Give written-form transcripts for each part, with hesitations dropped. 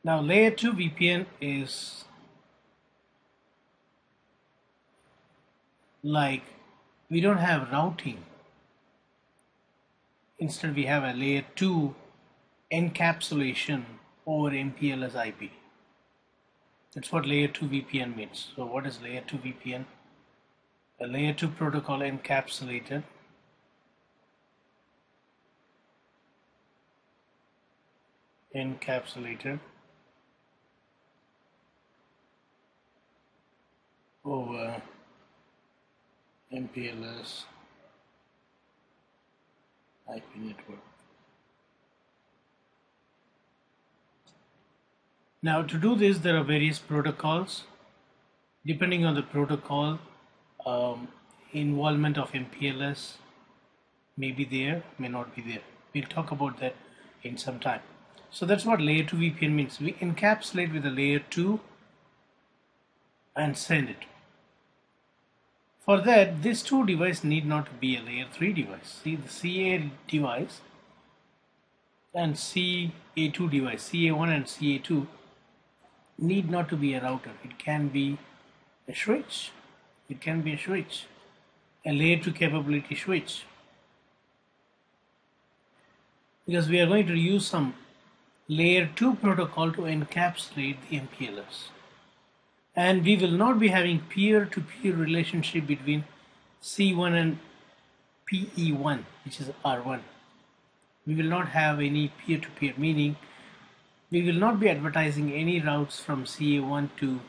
Now layer 2 VPN is like we don't have routing. Instead we have a layer 2 encapsulation over MPLS IP. That's what layer 2 VPN means. So what is layer 2 VPN? A layer 2 protocol encapsulated over MPLS IP network. Now to do this, there are various protocols. Depending on the protocol, involvement of MPLS may be there, may not be there. We'll talk about that in some time. So that's what layer 2 VPN means. We encapsulate with a layer 2 and send it. For that, this 2 device need not be a layer 3 device. See, the CA device and CA2 device, CA1 and CA2 need not to be a router. It can be a switch. It can be a switch, a layer 2 capability switch. Because we are going to use some layer 2 protocol to encapsulate the MPLS. And we will not be having peer-to-peer relationship between C1 and PE1, which is R1. We will not have any peer-to-peer, meaning we will not be advertising any routes from CA1 to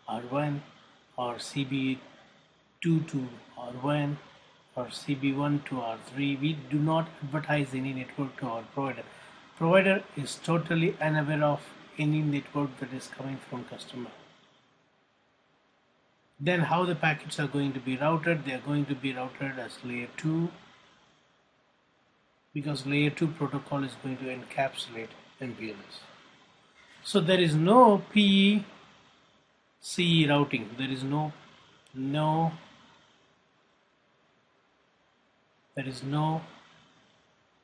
R1 or CB2 to R1 or CB1 to R3. We do not advertise any network to our provider. Provider is totally unaware of any network that is coming from customer. Then how the packets are going to be routed? They are going to be routed as layer 2, because layer 2 protocol is going to encapsulate MPLS. So there is no PE CE routing. There is no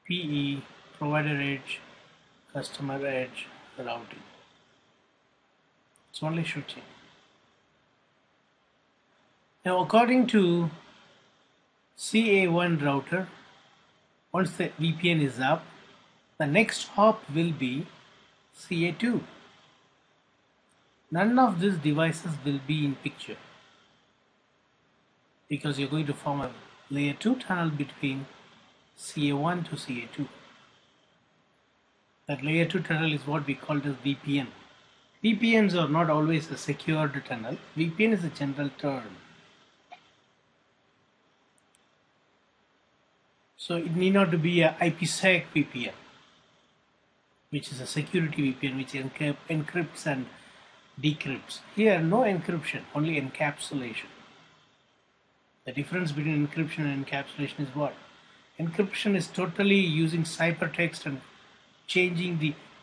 PE provider edge, customer edge routing. It's only switching. Now according to CA1 router, once the VPN is up, the next hop will be CA2. None of these devices will be in picture because you're going to form a layer 2 tunnel between CA1 to CA2. That layer 2 tunnel is what we call as VPN. VPNs are not always a secured tunnel. VPN is a general term. So it need not to be a IPsec VPN, which is a security VPN which encrypts and decrypts. Here no encryption, only encapsulation. The difference between encryption and encapsulation is what? Encryption is totally using ciphertext and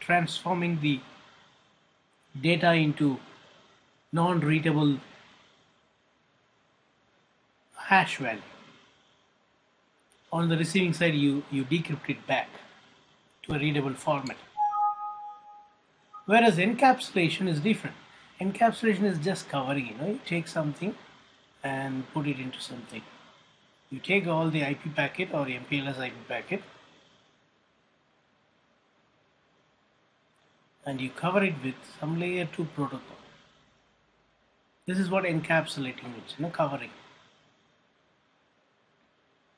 transforming the data into non-readable hash value. On the receiving side, you decrypt it back to a readable format. Whereas encapsulation is different. Encapsulation is just covering, you take something and put it into something. You take all the IP packet or MPLS IP packet and you cover it with some layer 2 protocol. This is what encapsulating means, covering.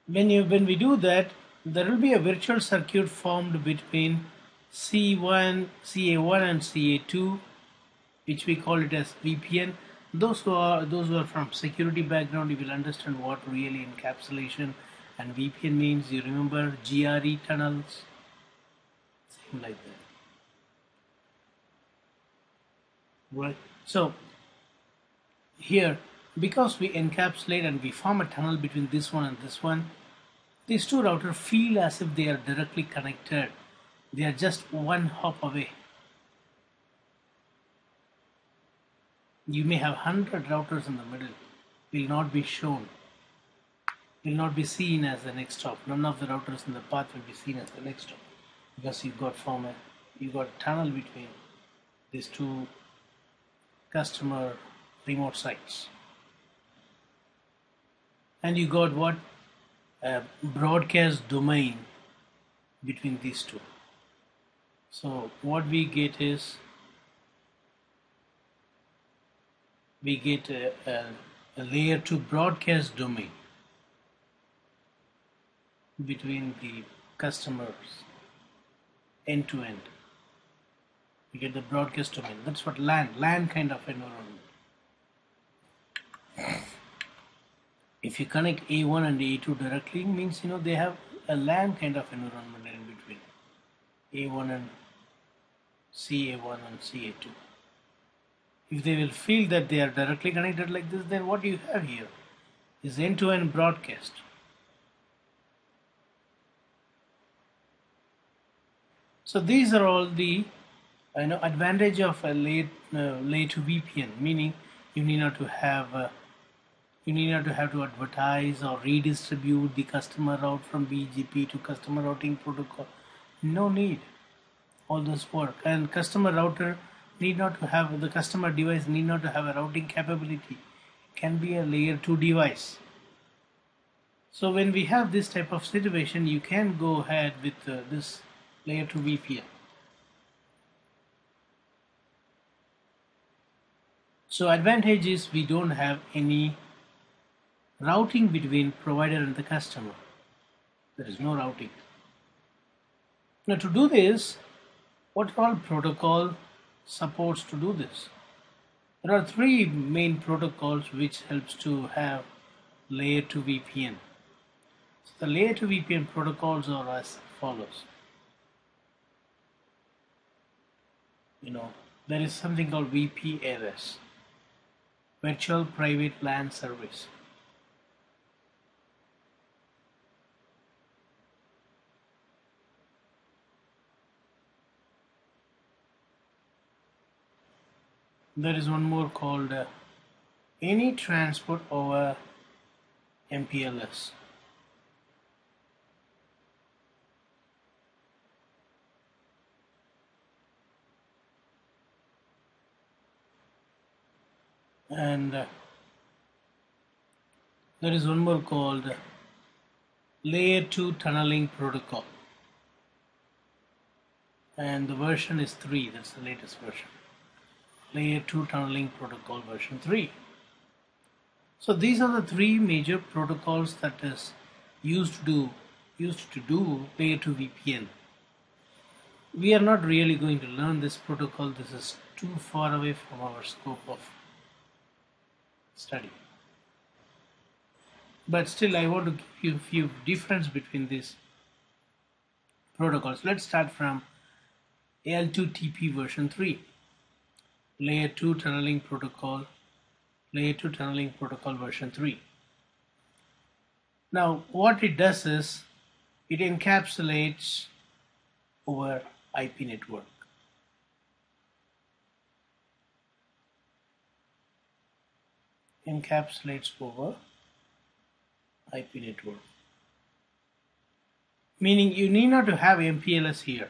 When we do that, there will be a virtual circuit formed between CA1 and CA2, which we call it as VPN. Those who are from security background, you will understand what really encapsulation and VPN means. You remember GRE tunnels, something like that, right? So here, because we encapsulate and we form a tunnel between this one and this one, these two routers feel as if they are directly connected. They are just one hop away. You may have 100 routers in the middle, will not be shown, will not be seen as the next hop. None of the routers in the path will be seen as the next hop because you got tunnel between. these two customer remote sites, and you got what, a broadcast domain between these two. So what we get is we get a layer 2 broadcast domain between the customers end to end. We get the broadcast domain. That's what LAN kind of environment. If you connect A1 and A2 directly, means they have a LAN kind of environment in between A1 and CA1 and CA2. If they will feel that they are directly connected like this, then what you have here is end-to-end broadcast. So these are all the advantage of a layer 2 VPN, meaning you need not to have to advertise or redistribute the customer route from BGP to customer routing protocol. No need. All this work, and customer router need not to have, the customer device need not to have a routing capability. It can be a layer 2 device. So when we have this type of situation, you can go ahead with this layer 2 VPN. So advantage is we don't have any routing between provider and the customer. There is no routing. Now to do this, what all protocol supports to do this? There are three main protocols which helps to have layer 2 VPN. So the layer 2 VPN protocols are as follows. There is something called MPLS, Virtual Private LAN Service. There is one more called any transport over MPLS. And there is one more called layer 2 tunneling protocol, and the version is 3. That's the latest version, layer 2 tunneling protocol version 3. So these are the three major protocols that is used to do layer 2 VPN. We are not really going to learn this protocol. This is too far away from our scope of study. But still, I want to give you a few difference between these protocols. Let's start from L2TP version 3, layer 2 tunneling protocol, layer 2 tunneling protocol version 3. Now, what it does is it encapsulates over IP network. Encapsulates over IP network. Meaning you need not to have MPLS here.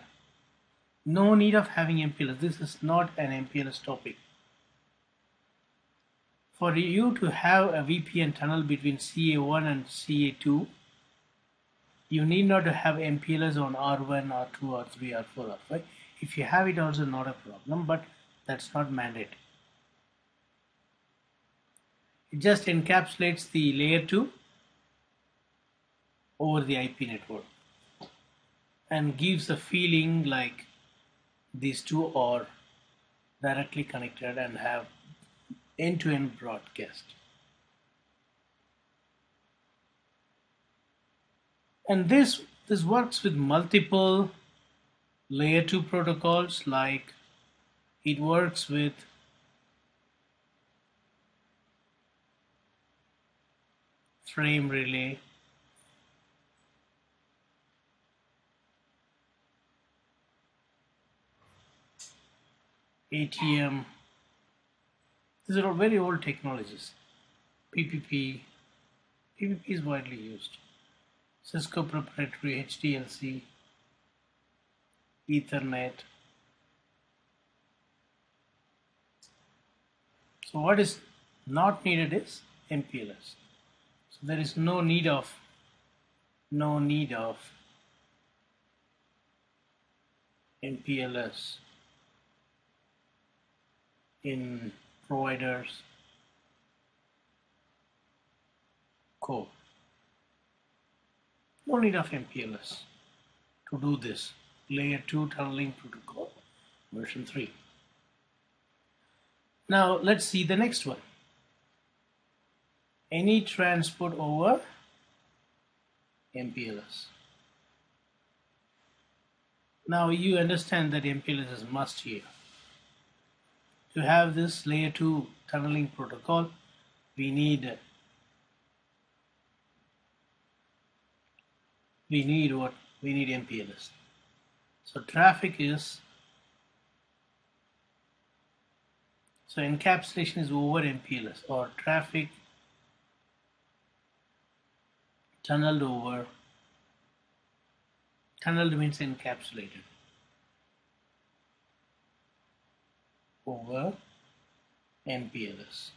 No need of having MPLS. This is not an MPLS topic. For you to have a VPN tunnel between CA1 and CA2, you need not to have MPLS on R1, R2, R3, R4, R5. If you have it also, not a problem, but that's not mandate. It just encapsulates the layer 2 over the IP network and gives a feeling like these two are directly connected and have end-to-end broadcast. And this works with multiple layer 2 protocols, like it works with frame relay, ATM. These are all very old technologies. PPP is widely used. Cisco proprietary HDLC, Ethernet, So what is not needed is MPLS. So there is no need of MPLS in provider's code. No need of MPLS to do this. Layer 2 tunneling protocol version 3. Now let's see the next one. Any transport over MPLS. Now you understand that MPLS is must here. To have this layer 2 tunneling protocol, we need what? We need MPLS. So traffic is, so encapsulation is over MPLS, or traffic tunneled over. Tunneled means encapsulated over MPLS.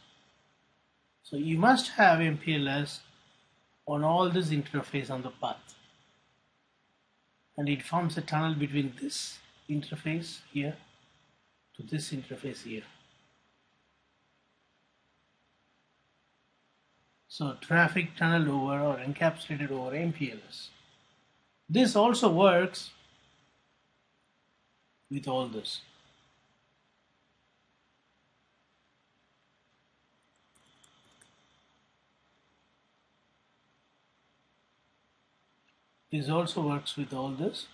So you must have MPLS on all this interface on the path, and it forms a tunnel between this interface here to this interface here. So traffic tunneled over or encapsulated over MPLS. This also works with all this. This also works with all this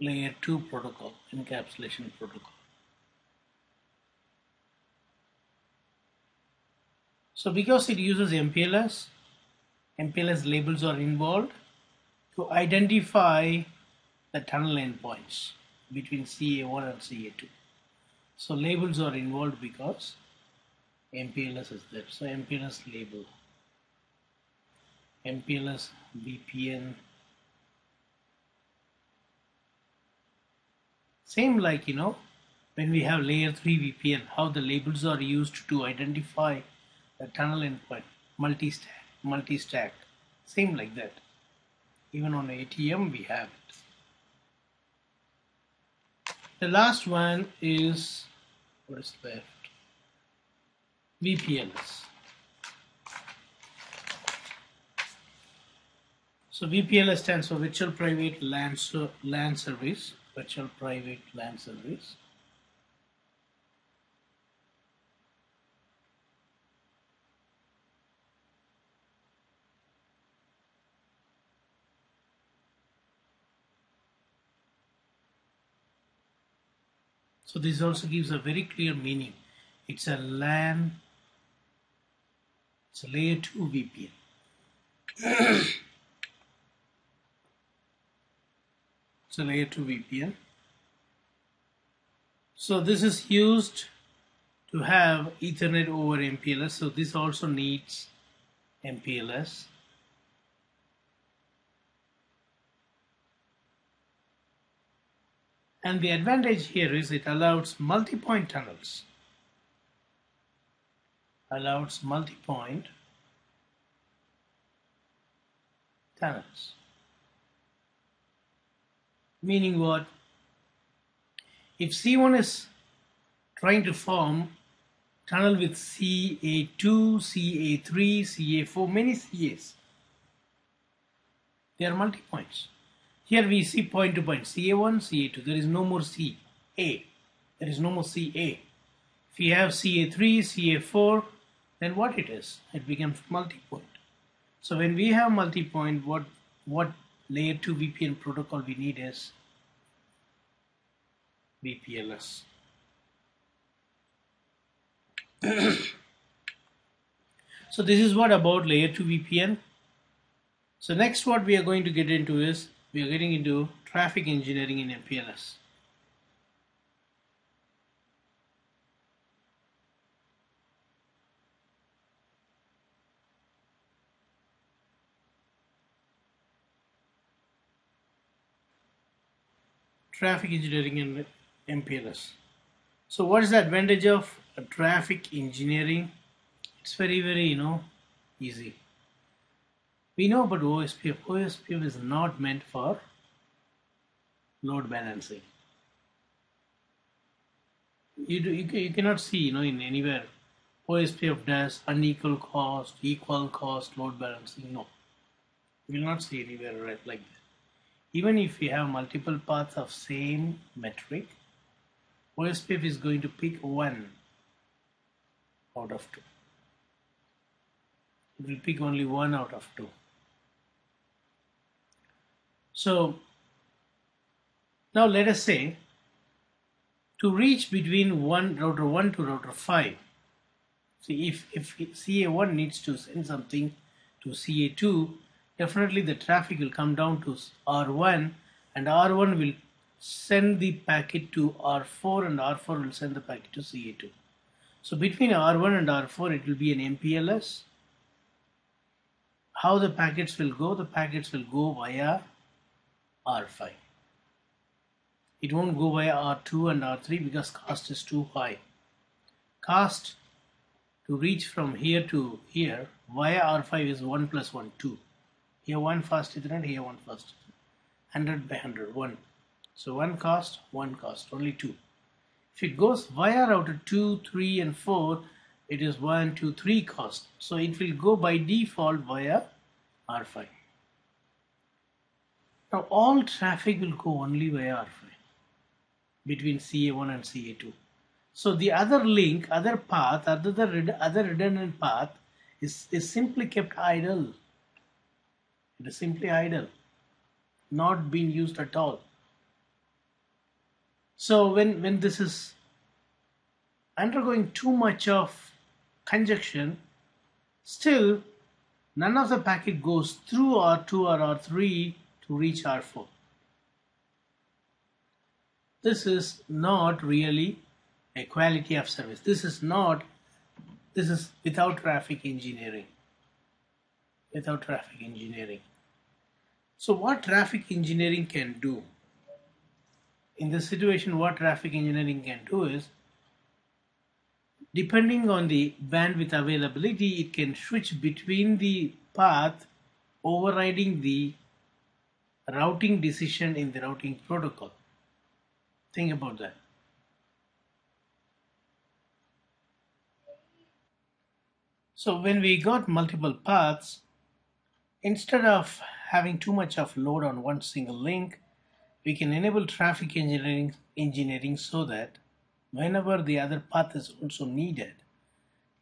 layer 2 protocol, encapsulation protocol. So because it uses MPLS labels are involved to identify the tunnel endpoints between CA1 and CA2. So labels are involved because MPLS is there. So MPLS label, MPLS VPN. Same like, when we have layer 3 VPN, how the labels are used to identify the tunnel endpoint, multi-stack, same like that. Even on ATM we have it. The last one is, what is left? VPLS. So VPLS stands for Virtual Private LAN Service. Virtual Private LAN Service. So this also gives a very clear meaning. It's a LAN, it's a layer 2 VPN. It's a layer 2 VPN. So this is used to have Ethernet over MPLS. So this also needs MPLS. And the advantage here is it allows multi-point tunnels. Allows multi-point tunnels. Meaning what? If C1 is trying to form tunnel with CA2, CA3, CA4, many CAs, they are multi-points. Here we see point to point, CA1, CA2, there is no more CA. There is no more CA. If you have CA3, CA4, then what it is? It becomes multi-point. So when we have multi-point, what layer 2 VPN protocol we need is VPLS. So this is what about layer 2 VPN. So next what we are going to get into is we are getting into traffic engineering in MPLS. Traffic engineering in MPLS. So what is the advantage of traffic engineering, it's very easy. We know about OSPF. OSPF is not meant for load balancing. You cannot see in anywhere OSPF does unequal cost, equal cost, load balancing. No, you will not see anywhere right like that. Even if you have multiple paths of same metric, OSPF is going to pick one out of two. It will pick only one out of two. So now let us say to reach between router 1 to router 5. See, if CA1 needs to send something to CA2, definitely the traffic will come down to R1, and R1 will send the packet to R4, and R4 will send the packet to CA2. So between R1 and R4 it will be an MPLS. How the packets will go? The packets will go via R5. It won't go via R2 and R3 because cost is too high. Cost to reach from here to here via R5 is 1 plus 1, 2. Here 1 fast Ethernet, here 1 fast Ethernet. 100 by 100, 1. So 1 cost, only 2. If it goes via router 2, 3 and 4, it is 1, 2, 3 cost. So it will go by default via R5. Now all traffic will go only via R5 between CA1 and CA2. So the other link, other path, other redundant path is simply kept idle. It is simply idle, not being used at all. So when this is undergoing too much of congestion, still none of the packet goes through R2 or R3 to reach R4. This is not really a quality of service. This is without traffic engineering. Without traffic engineering. So what traffic engineering can do? In this situation, what traffic engineering can do is, depending on the bandwidth availability, it can switch between the path, overriding the routing decision in the routing protocol. Think about that. So when we got multiple paths, instead of having too much of load on one single link, we can enable traffic engineering so that whenever the other path is also needed,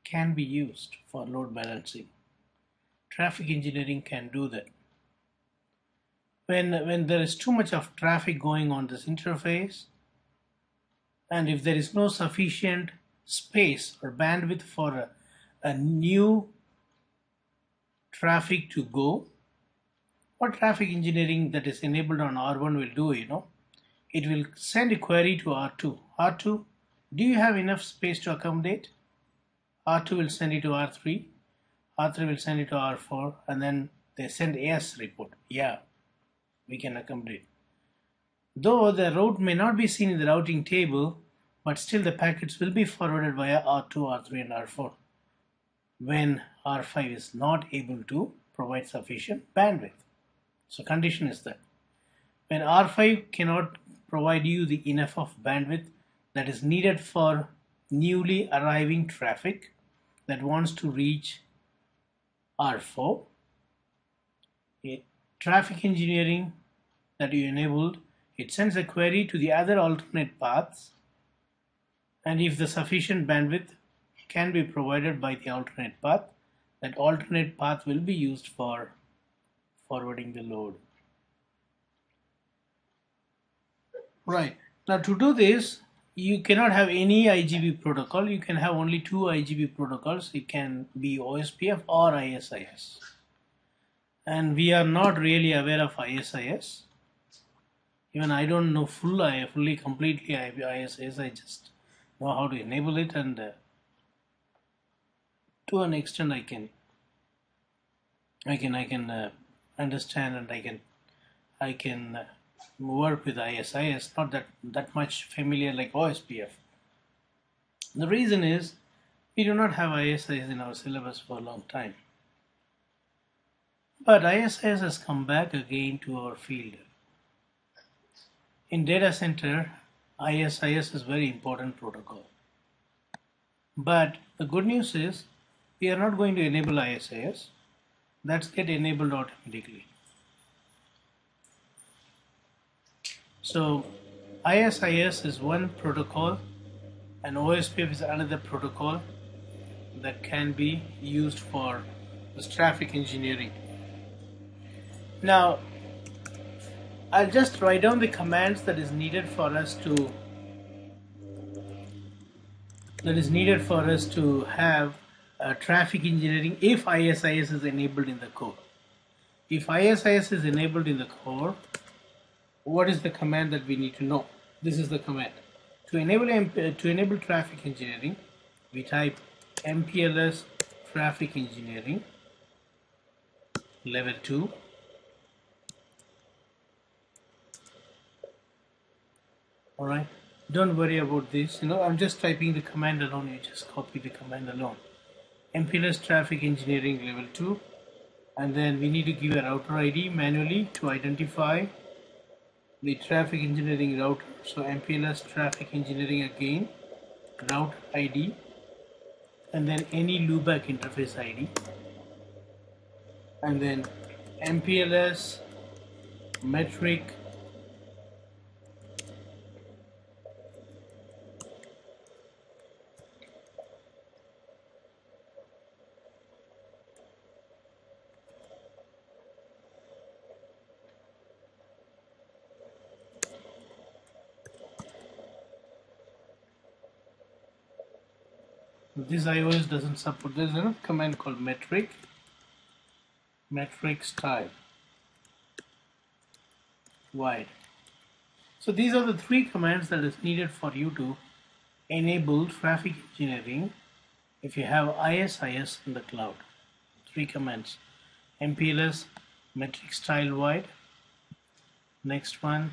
can be used for load balancing. Traffic engineering can do that. When there is too much of traffic going on this interface, and if there is no sufficient space or bandwidth for a new traffic to go, what traffic engineering that is enabled on R1 will do, it will send a query to R2. R2, do you have enough space to accommodate? R2 will send it to R3. R3 will send it to R4, and then they send AS report. Yeah, we can accommodate. Though the route may not be seen in the routing table, but still the packets will be forwarded via R2, R3 and R4 when R5 is not able to provide sufficient bandwidth. So condition is that when R5 cannot provide you the enough of bandwidth that is needed for newly arriving traffic that wants to reach R4, traffic engineering that you enabled, it sends a query to the other alternate paths, and if the sufficient bandwidth can be provided by the alternate path, that alternate path will be used for forwarding the load. Right. Now to do this, you cannot have any IGB protocol. You can have only two IGB protocols. It can be OSPF or ISIS. And we are not really aware of ISIS. Even I don't know completely ISIS. I just know how to enable it, and to an extent I can understand, and I can work with ISIS. Not that much familiar like OSPF. The reason is we do not have ISIS in our syllabus for a long time. But ISIS has come back again to our field. In data center, ISIS is very important protocol. But the good news is we are not going to enable ISIS. That's get enabled automatically. So ISIS is one protocol and OSPF is another protocol that can be used for this traffic engineering. Now I'll just write down the commands that is needed for us to have traffic engineering if ISIS is enabled in the core. If ISIS is enabled in the core, what is the command that we need to know? This is the command. To enable traffic engineering, we type MPLS traffic engineering level 2. Alright, don't worry about this. I'm just typing the command alone. You just copy the command alone. MPLS traffic engineering level 2, and then we need to give a router ID manually to identify the traffic engineering router. So MPLS traffic engineering again, route ID, and then any loopback interface ID, and then MPLS metric this iOS doesn't support. There's a command called metric style wide. So these are the three commands that is needed for you to enable traffic engineering if you have ISIS in the cloud. Three commands: MPLS metric style wide, next one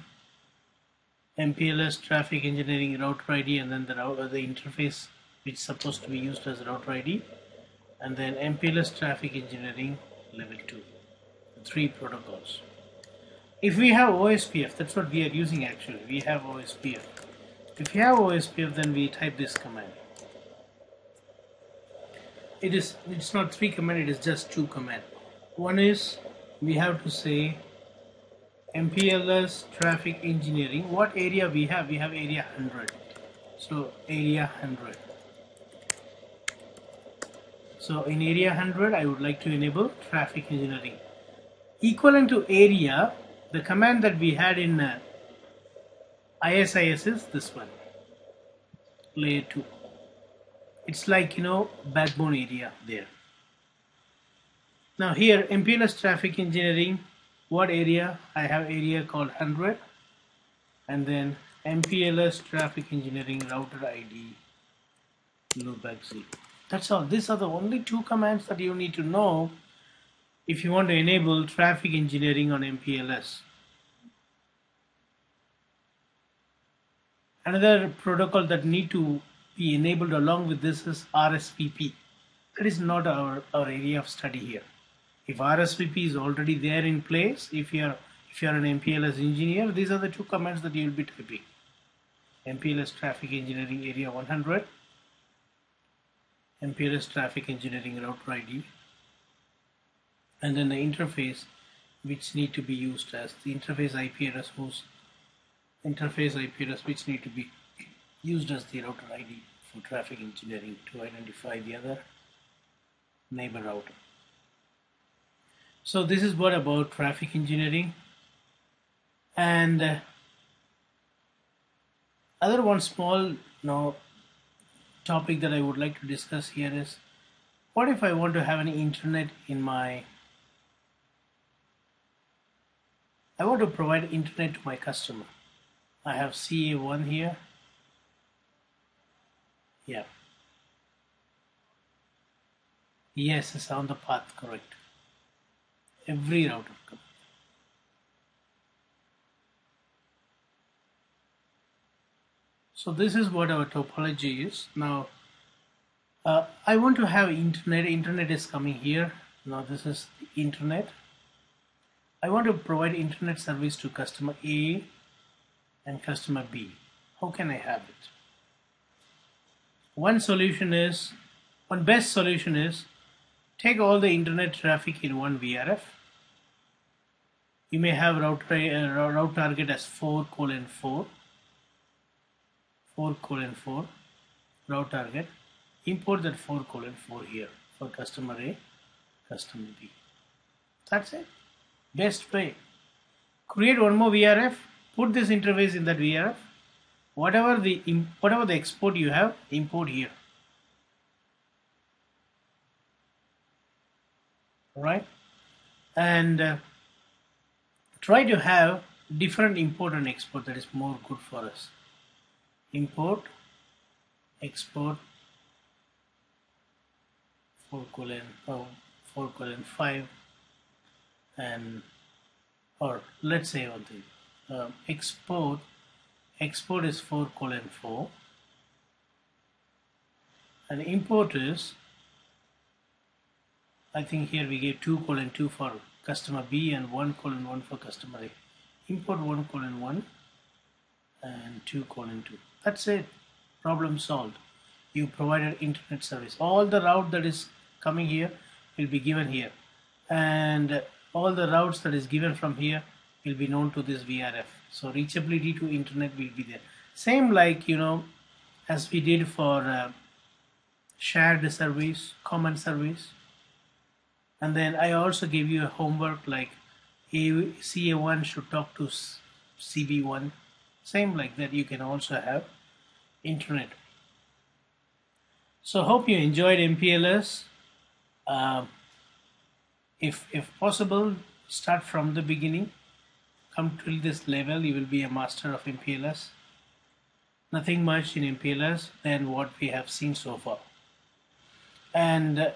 MPLS traffic engineering router ID, and then the interface which is supposed to be used as router ID, and then MPLS traffic engineering level 2. Three protocols. If we have OSPF, that's what we are using actually. We have OSPF. If you have OSPF, then we type this command. It's not three command, it is just two command. One is we have to say MPLS traffic engineering. What area we have? We have area 100. So area 100. So in area 100, I would like to enable traffic engineering. Equivalent to area, the command that we had in ISIS is this one, layer 2. It's like, backbone area there. Now here, MPLS traffic engineering, what area? I have area called 100, and then MPLS traffic engineering router ID loopback 0. That's all. These are the only two commands that you need to know if you want to enable traffic engineering on MPLS. Another protocol that need to be enabled along with this is RSVP. That is not our area of study here. If RSVP is already there in place, if you're an MPLS engineer, these are the two commands that you will be typing. MPLS traffic engineering area 100, MPLS traffic engineering router ID, and then the interface which need to be used as the interface IP address which need to be used as the router ID for traffic engineering to identify the other neighbor router. So this is what about traffic engineering. And other one small topic that I would like to discuss here is, what if I want to have an internet in I want to provide internet to my customer. I have CA1 here. Yeah. Yes, it's on the path, correct. Every router. So this is what our topology is. Now I want to have internet is coming here. Now this is the internet. I want to provide internet service to customer A and customer B. How can I have it? One best solution is take all the internet traffic in one VRF. You may have route target as 4:4, 4:4 route target. Import that 4:4 here for customer A, customer B. That's it. Best way. Create one more VRF. Put this interface in that VRF. Whatever the export you have, import here. Right? And try to have different import and export. That is more good for us. Import, export, 4:5, and or let's say one thing. Export is 4:4, and import is, I think here we gave 2:2 for customer B and 1:1 for customer A. Import 1:1 and 2:2. That's it. Problem solved. You provided internet service. All the route that is coming here will be given here, and all the routes that is given from here will be known to this VRF. So reachability to internet will be there. Same like, as we did for shared service, common service. And then I also gave you a homework like CA1 should talk to CB1. Same like that, you can also have internet. So hope you enjoyed MPLS. If possible, start from the beginning. Come till this level, you will be a master of MPLS. Nothing much in MPLS than what we have seen so far. And